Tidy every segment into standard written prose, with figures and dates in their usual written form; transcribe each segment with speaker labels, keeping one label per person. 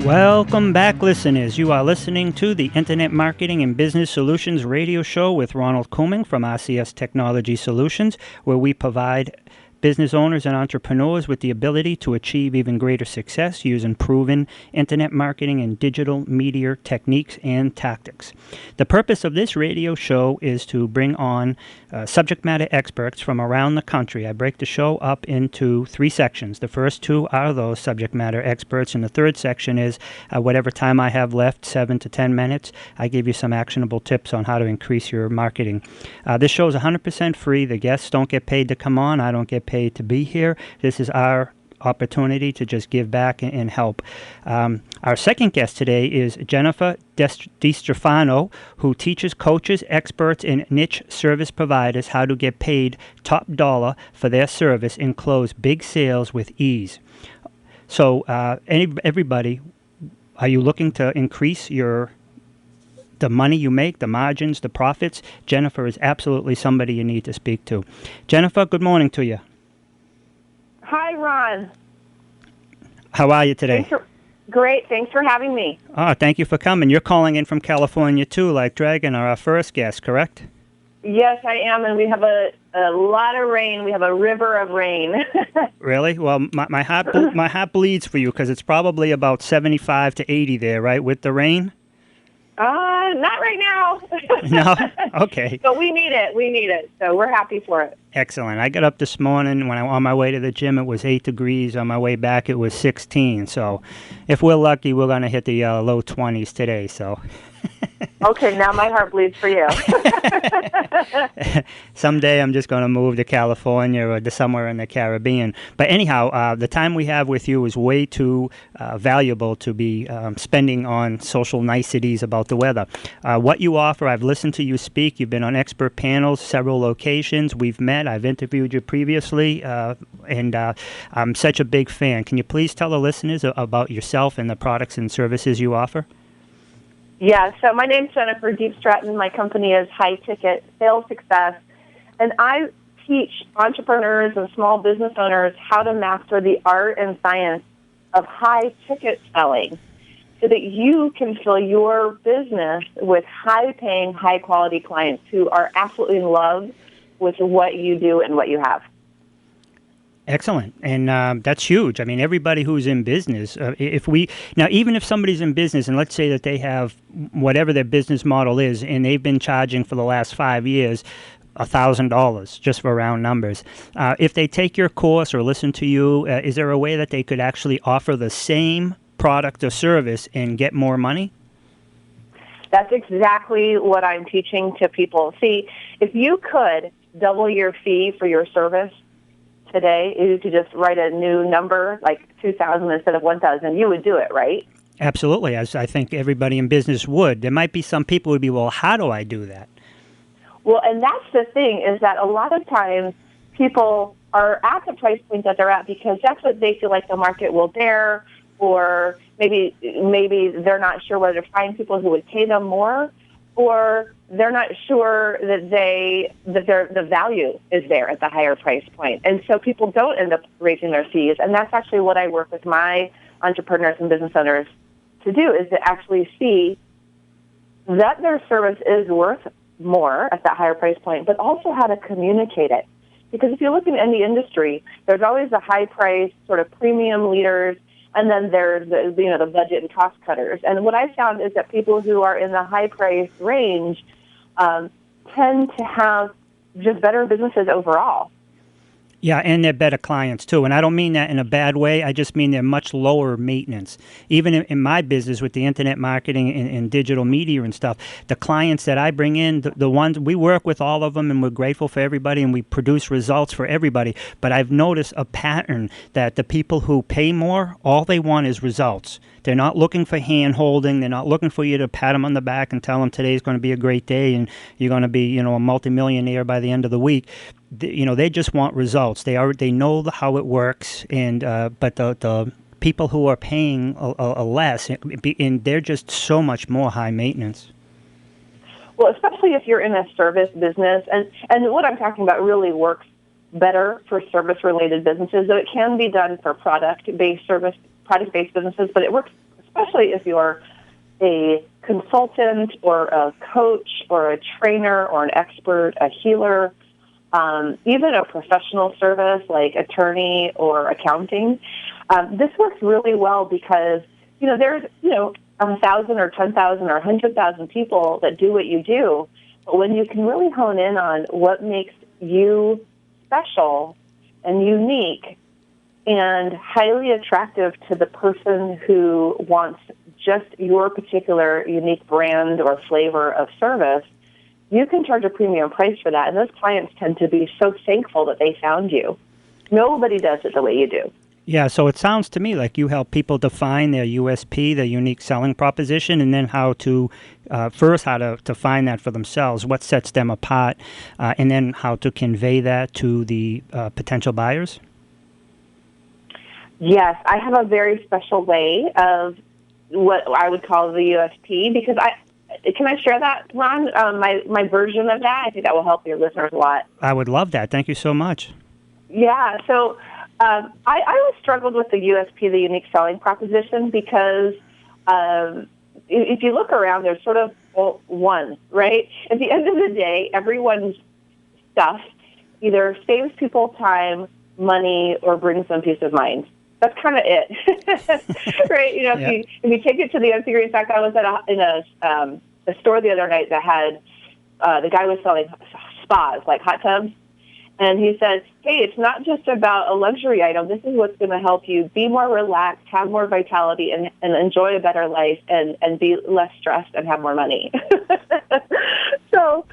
Speaker 1: Welcome back, listeners. You are listening to the Internet Marketing and Business Solutions radio show with Ronald Couming from RCS Technology Solutions, where we provide business owners and entrepreneurs with the ability to achieve even greater success using proven internet marketing and digital media techniques and tactics. The purpose of this radio show is to bring on subject matter experts from around the country. I break the show up into three sections. The first two are those subject matter experts, and the third section is whatever time I have left, 7 to 10 minutes, I give you some actionable tips on how to increase your marketing. This show is 100% free. The guests don't get paid to come on. I don't get paid to be here. This is our opportunity to just give back and help. Our second guest today is Jennifer Diepstraten, who teaches coaches, experts, and niche service providers how to get paid top dollar for their service and close big sales with ease. So everybody, are you looking to increase the money you make, the margins, the profits? Jennifer is absolutely somebody you need to speak to. Jennifer, good morning to you.
Speaker 2: Hi, Ron.
Speaker 1: How are you today?
Speaker 2: Great. Thanks for having me.
Speaker 1: Oh, thank you for coming. You're calling in from California, too, like Dragon, our first guest, correct?
Speaker 2: Yes, I am, and we have a lot of rain. We have a river of rain.
Speaker 1: Really? Well, my heart bleeds for you because it's probably about 75 to 80 there, right, with the rain?
Speaker 2: Not right now.
Speaker 1: No? Okay.
Speaker 2: But we need it. So we're happy for it.
Speaker 1: Excellent. I got up this morning. When on my way to the gym, it was 8 degrees. On my way back, it was 16. So if we're lucky, we're going to hit the low 20s today. So.
Speaker 2: Okay, now my heart bleeds for you.
Speaker 1: Someday I'm just going to move to California or to somewhere in the Caribbean. But anyhow, the time we have with you is way too valuable to be spending on social niceties about the weather. What you offer, I've listened to you speak. You've been on expert panels, several locations. We've met. I've interviewed you previously, and I'm such a big fan. Can you please tell the listeners about yourself and the products and services you offer?
Speaker 2: Yeah, so my name's Jennifer Diepstraten. My company is High Ticket Sales Success, and I teach entrepreneurs and small business owners how to master the art and science of high-ticket selling so that you can fill your business with high-paying, high-quality clients who are absolutely in love with what you do and what you have.
Speaker 1: Excellent. And that's huge. I mean, everybody who's in business, even if somebody's in business and let's say that they have whatever their business model is and they've been charging for the last 5 years $1,000, just for round numbers. If they take your course or listen to you, is there a way that they could actually offer the same product or service and get more money?
Speaker 2: That's exactly what I'm teaching to people. See, if you could double your fee for your service today, you could just write a new number, like 2,000 instead of 1,000, you would do it, right?
Speaker 1: Absolutely, as I think everybody in business would. There might be some people who would be, well, how do I do that?
Speaker 2: Well, and that's the thing, is that a lot of times people are at the price point that they're at because that's what they feel like the market will bear, or maybe they're not sure whether to find people who would pay them more, or they're not sure that the value is there at the higher price point. And so people don't end up raising their fees. And that's actually what I work with my entrepreneurs and business owners to do, is to actually see that their service is worth more at that higher price point, but also how to communicate it. Because if you're looking in the industry, there's always the high price sort of premium leaders, and then there's the budget and cost cutters. And what I found is that people who are in the high price range tend to have just better businesses overall.
Speaker 1: Yeah, and they're better clients, too. And I don't mean that in a bad way. I just mean they're much lower maintenance. Even in my business with the internet marketing and digital media and stuff, the clients that I bring in, the ones, we work with all of them, and we're grateful for everybody, and we produce results for everybody. But I've noticed a pattern that the people who pay more, all they want is results. They're not looking for hand-holding. They're not looking for you to pat them on the back and tell them today's going to be a great day and you're going to be, a multimillionaire by the end of the week. They just want results. They know how it works, and but the people who are paying a less, and they're just so much more high maintenance.
Speaker 2: Well, especially if you're in a service business, and what I'm talking about really works better for service-related businesses, though it can be done for product-based businesses, but it works especially if you're a consultant or a coach or a trainer or an expert, a healer, even a professional service like attorney or accounting. This works really well because, there's, 1,000 or 10,000 or 100,000 people that do what you do. But when you can really hone in on what makes you special and unique and highly attractive to the person who wants just your particular unique brand or flavor of service, you can charge a premium price for that. And those clients tend to be so thankful that they found you. Nobody does it the way you do.
Speaker 1: Yeah, so it sounds to me like you help people define their USP, their unique selling proposition, and then how to find that for themselves, what sets them apart, and then how to convey that to the potential buyers? Yes, I have a very special way of what I would call the USP, because can I share that, Ron, my version of that? I think that will help your listeners a lot. I would love that. Thank you so much. Yeah, so I always struggled with the USP, the unique selling proposition, because if you look around, there's sort of one, right? At the end of the day, everyone's stuff either saves people time, money, or brings them peace of mind. That's kind of it, right? If you take it to the nth degree. In fact, I was at in a store the other night that had the guy was selling spas, like hot tubs. And he said, hey, it's not just about a luxury item. This is what's going to help you be more relaxed, have more vitality, and enjoy a better life, and be less stressed and have more money. So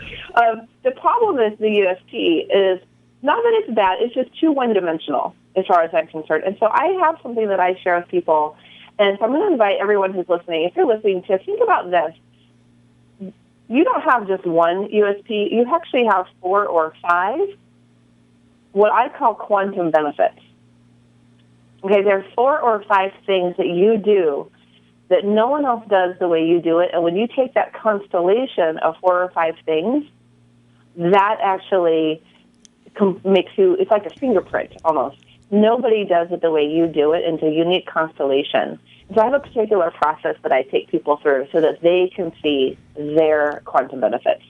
Speaker 1: the problem with the USP is not that it's bad. It's just too one-dimensional as far as I'm concerned. And so I have something that I share with people. And so I'm going to invite everyone who's listening, if you're listening, to think about this. You don't have just one USP. You actually have 4 or 5 what I call quantum benefits. Okay, there's 4 or 5 things that you do that no one else does the way you do it. And when you take that constellation of 4 or 5 things, that actually makes you, it's like a fingerprint almost. Nobody does it the way you do it. It's a unique constellation. So I have a particular process that I take people through so that they can see their quantum benefits.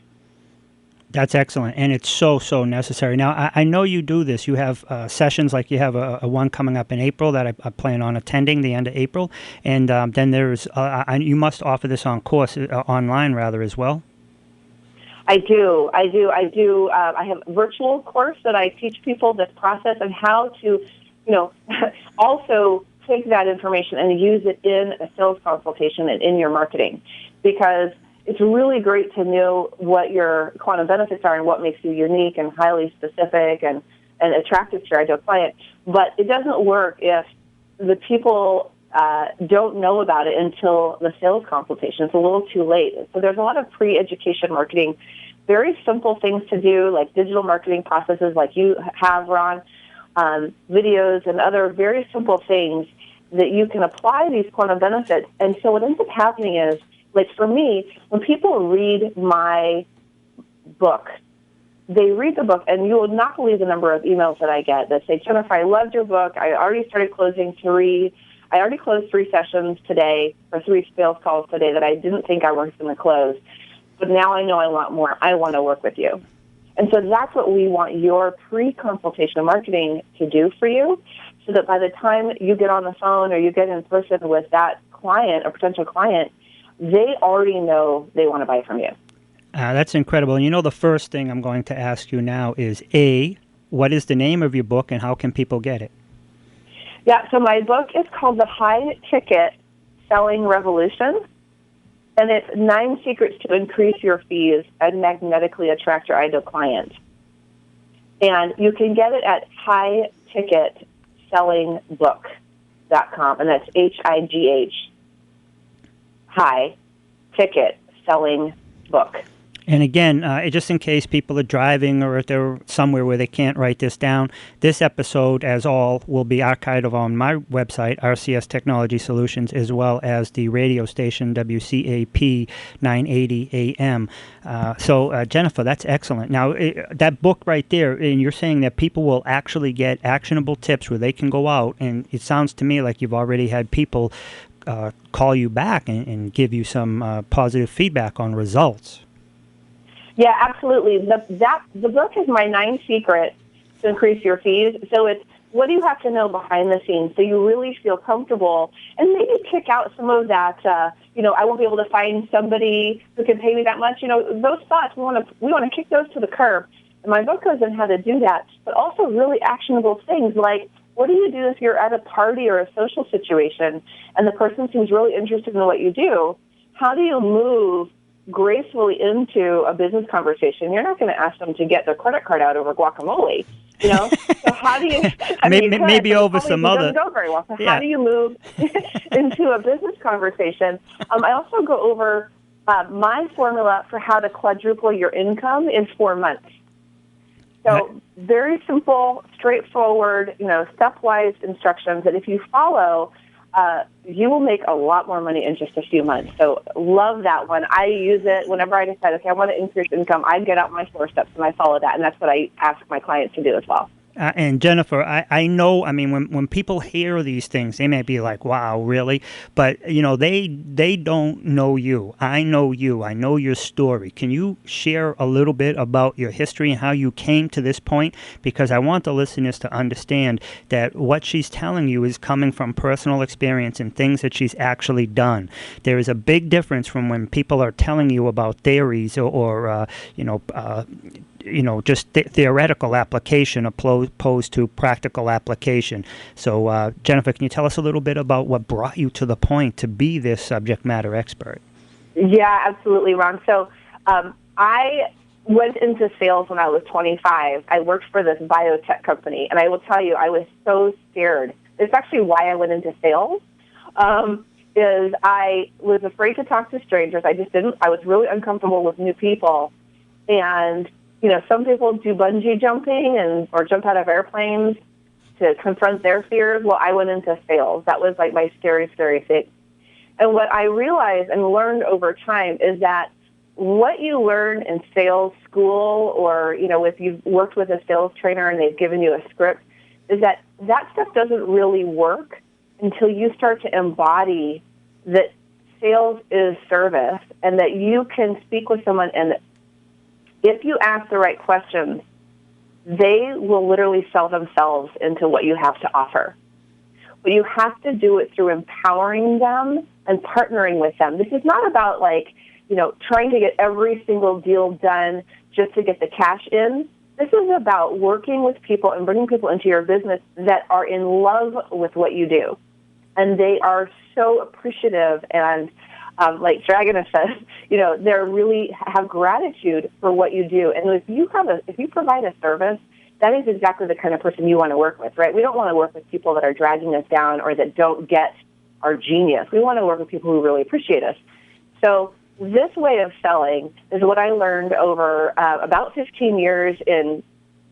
Speaker 1: That's excellent, and it's so necessary. Now, I know you do this. You have sessions, like you have a one coming up in April that I plan on attending the end of April, and then there's you must offer this online rather as well. I do. I have a virtual course that I teach people this process and how to, also take that information and use it in a sales consultation and in your marketing, because it's really great to know what your quantum benefits are and what makes you unique and highly specific and attractive to your ideal client. But it doesn't work if the people don't know about it until the sales consultation. It's a little too late. So there's a lot of pre-education marketing, very simple things to do, like digital marketing processes like you have, Ron, videos and other very simple things that you can apply these quantum benefits. And so what ends up happening is, like for me, when people read my book, they read the book, and you will not believe the number of emails that I get that say, Jennifer, I loved your book. I already started closing 3. I already closed 3 sessions today, or 3 sales calls today that I didn't think I was going to close. But now I know I want more. I want to work with you. And so that's what we want your pre-consultation marketing to do for you, so that by the time you get on the phone or you get in person with that client or potential client, they already know they want to buy from you. That's incredible. And the first thing I'm going to ask you now is, A, what is the name of your book and how can people get it? Yeah, so my book is called The High Ticket Selling Revolution, and it's 9 secrets to increase your fees and magnetically attract your ideal client. And you can get it at highticketsellingbook.com, and that's HIGH. High Ticket Selling Book. And again, just in case people are driving or if they're somewhere where they can't write this down, this episode, as all, will be archived on my website, RCS Technology Solutions, as well as the radio station WCAP 980 AM. So, Jennifer, that's excellent. Now, that book right there, and you're saying that people will actually get actionable tips where they can go out, and it sounds to me like you've already had people call you back and give you some positive feedback on results.
Speaker 2: Yeah, absolutely. The book is my 9 secrets to increase your fees. So it's what do you have to know behind the scenes so you really feel comfortable, and maybe kick out some of that, I won't be able to find somebody who can pay me that much. Those thoughts, we want to kick those to the curb. And my book goes on how to do that, but also really actionable things like, what do you do if you're at a party or a social situation and the person seems really interested in what you do? How do you move gracefully into a business conversation? You're not going to ask them to get their credit card out over guacamole. So how do you...
Speaker 1: maybe over some other...
Speaker 2: It doesn't go very well. So how do you move into a business conversation? I also go over my formula for how to quadruple your income in 4 months. So very simple, straightforward, stepwise instructions that if you follow, you will make a lot more money in just a few months. So love that one. I use it whenever I decide, okay, I want to increase income. I get out my 4 steps and I follow that, and that's what I ask my clients to do as well.
Speaker 1: And Jennifer, I know, when people hear these things, they may be like, wow, really? But, they don't know you. I know you. I know your story. Can you share a little bit about your history and how you came to this point? Because I want the listeners to understand that what she's telling you is coming from personal experience and things that she's actually done. There is a big difference from when people are telling you about theories or just theoretical application opposed to practical application. So, Jennifer, can you tell us a little bit about what brought you to the point to be this subject matter expert?
Speaker 2: Yeah, absolutely, Ron. So I went into sales when I was 25. I worked for this biotech company, and I will tell you, I was so scared. It's actually why I went into sales, is I was afraid to talk to strangers. I was really uncomfortable with new people. And some people do bungee jumping or jump out of airplanes to confront their fears. Well, I went into sales. That was like my scary, scary thing. And what I realized and learned over time is that what you learn in sales school or, if you've worked with a sales trainer and they've given you a script, is that stuff doesn't really work until you start to embody that sales is service and that you can speak with someone and if you ask the right questions, they will literally sell themselves into what you have to offer. But you have to do it through empowering them and partnering with them. This is not about trying to get every single deal done just to get the cash in. This is about working with people and bringing people into your business that are in love with what you do. And they are so appreciative and like Dragon says, they really have gratitude for what you do. And if you provide a service, that is exactly the kind of person you want to work with, right? We don't want to work with people that are dragging us down or that don't get our genius. We want to work with people who really appreciate us. So this way of selling is what I learned over about 15 years in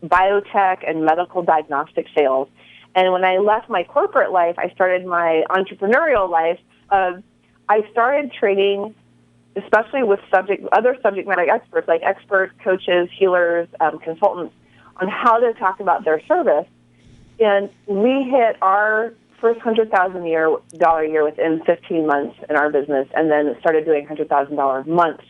Speaker 2: biotech and medical diagnostic sales. And when I left my corporate life, I started my entrepreneurial life. I started training, especially with other subject matter experts, like experts, coaches, healers, consultants, on how to talk about their service. And we hit our first $100,000 year within 15 months in our business, and then started doing $100,000 months.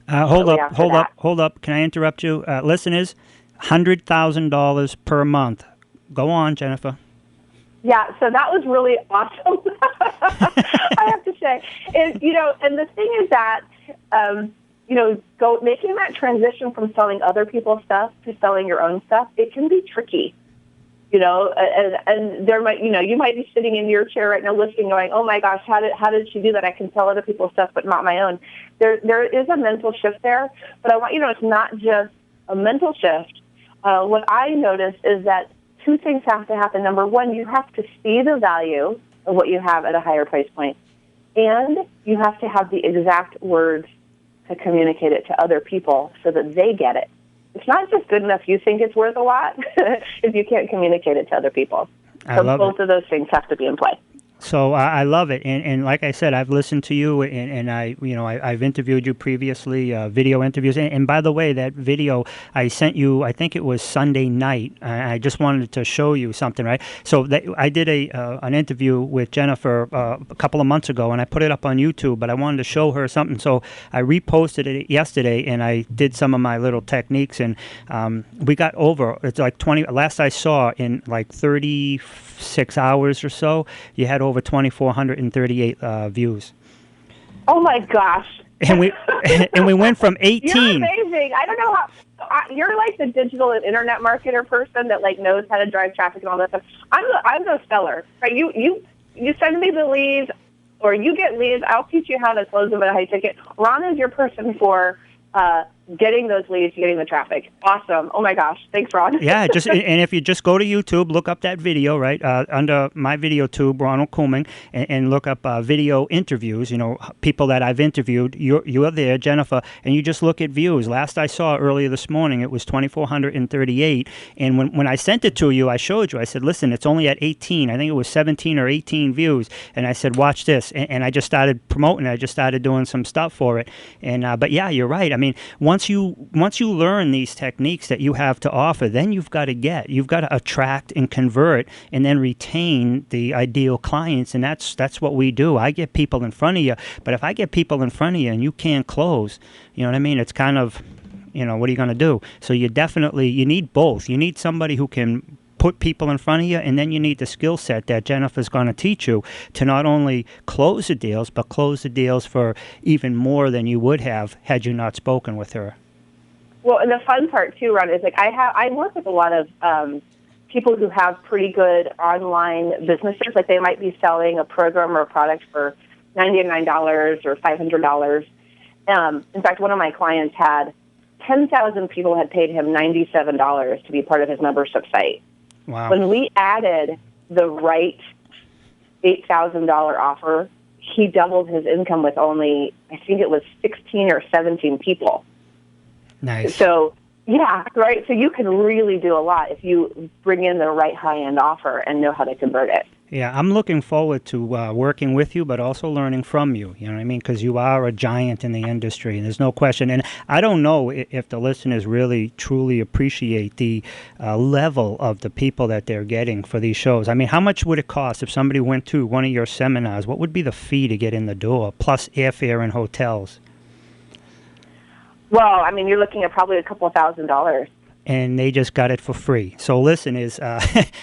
Speaker 1: Hold up. Can I interrupt you? Listeners, $100,000 per month. Go on, Jennifer.
Speaker 2: Yeah, so that was really awesome, I have to say. And the thing is that, making that transition from selling other people's stuff to selling your own stuff, it can be tricky, and there might, you might be sitting in your chair right now listening, going, oh my gosh, how did she do that? I can sell other people's stuff, but not my own. There is a mental shift there, but I want it's not just a mental shift. What I noticed is that 2 things have to happen. Number one, you have to see the value of what you have at a higher price point, and you have to have the exact words to communicate it to other people so that they get it. It's not just good enough you think it's worth a lot if you can't communicate it to other people. So both of those things have to be in play.
Speaker 1: So I love it, and like I said, I've listened to you, and I've interviewed you previously, video interviews, and by the way, that video I sent you, I think it was Sunday night. I just wanted to show you something, right? So I did an interview with Jennifer a couple of months ago, and I put it up on YouTube, but I wanted to show her something, so I reposted it yesterday, and I did some of my little techniques, and we got over, it's like 20, last I saw in like 36 hours or so, you had over 2,438 views.
Speaker 2: Oh my gosh!
Speaker 1: And we and we went from 18.
Speaker 2: You're amazing. I don't know how. You're like the digital and internet marketer person that like knows how to drive traffic and all that stuff. I'm the seller. Right? You send me the leads, or you get leads. I'll teach you how to close them at a high ticket. Ron is your person for getting those leads, getting the traffic. Awesome. Oh my gosh. Thanks, Ron.
Speaker 1: Yeah, and if you just go to YouTube, look up that video, right, under my video tube, Ronald Couming, and look up video interviews, people that I've interviewed. You're there, Jennifer, and you just look at views. Last I saw earlier this morning, it was 2,438, and when I sent it to you, I showed you, I said, listen, it's only at 18. I think it was 17 or 18 views, and I said, watch this, and I just started promoting it. I just started doing some stuff for it, and but yeah, you're right. I mean, once you learn these techniques that you have to offer, then you've got to attract and convert and then retain the ideal clients, and that's what we do. I get people in front of you, but if I get people in front of you and you can't close, you know what I mean? It's kind of, what are you going to do? So you need both. You need somebody who can put people in front of you, and then you need the skill set that Jennifer's going to teach you to not only close the deals, but close the deals for even more than you would have had you not spoken with her.
Speaker 2: Well, and the fun part too, Ron, is like I work with a lot of people who have pretty good online businesses. Like they might be selling a program or a product for $99 or $500. In fact, one of my clients had 10,000 people had paid him $97 to be part of his membership site.
Speaker 1: Wow.
Speaker 2: When we added the right $8,000 offer, he doubled his income with only, I think it was 16 or 17 people.
Speaker 1: Nice.
Speaker 2: So, yeah, right. So you can really do a lot if you bring in the right high-end offer and know how to convert it.
Speaker 1: Yeah, I'm looking forward to working with you, but also learning from you, you know what I mean? Because you are a giant in the industry, and there's no question. And I don't know if the listeners really, truly appreciate the level of the people that they're getting for these shows. I mean, how much would it cost if somebody went to one of your seminars? What would be the fee to get in the door, plus airfare and hotels?
Speaker 2: Well, I mean, you're looking at probably a couple of $1,000s.
Speaker 1: And they just got it for free. So listen,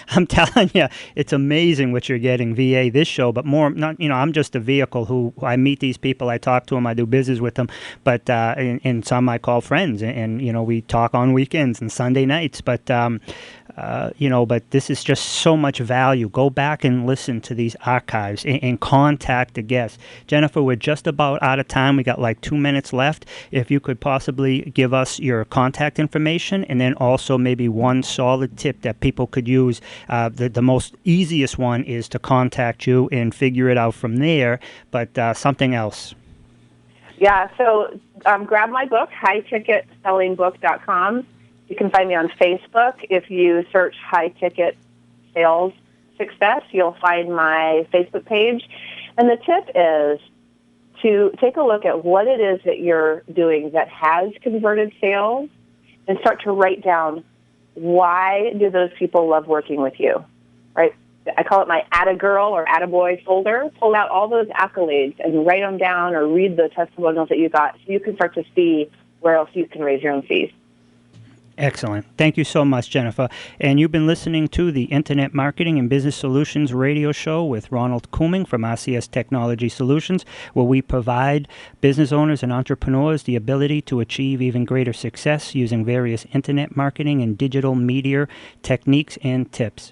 Speaker 1: I'm telling you, it's amazing what you're getting via this show. But more, not I'm just a vehicle who I meet these people, I talk to them, I do business with them. But and some I call friends, and we talk on weekends and Sunday nights. But but this is just so much value. Go back and listen to these archives and contact the guests. Jennifer, we're just about out of time. We got like 2 minutes left. If you could possibly give us your contact information, and then also maybe one solid tip that people could use. The most easiest one is to contact you and figure it out from there, but something else.
Speaker 2: Yeah, so grab my book, highticketsellingbook.com. You can find me on Facebook. If you search High Ticket Sales Success, you'll find my Facebook page. And the tip is to take a look at what it is that you're doing that has converted sales and start to write down, why do those people love working with you, right? I call it my Atta-girl or Atta-boy folder. Pull out all those accolades and write them down, or read the testimonials that you got, so you can start to see where else you can raise your own fees.
Speaker 1: Excellent. Thank you so much, Jennifer. And you've been listening to the Internet Marketing and Business Solutions radio show with Ronald Couming from RCS Technology Solutions, where we provide business owners and entrepreneurs the ability to achieve even greater success using various internet marketing and digital media techniques and tips.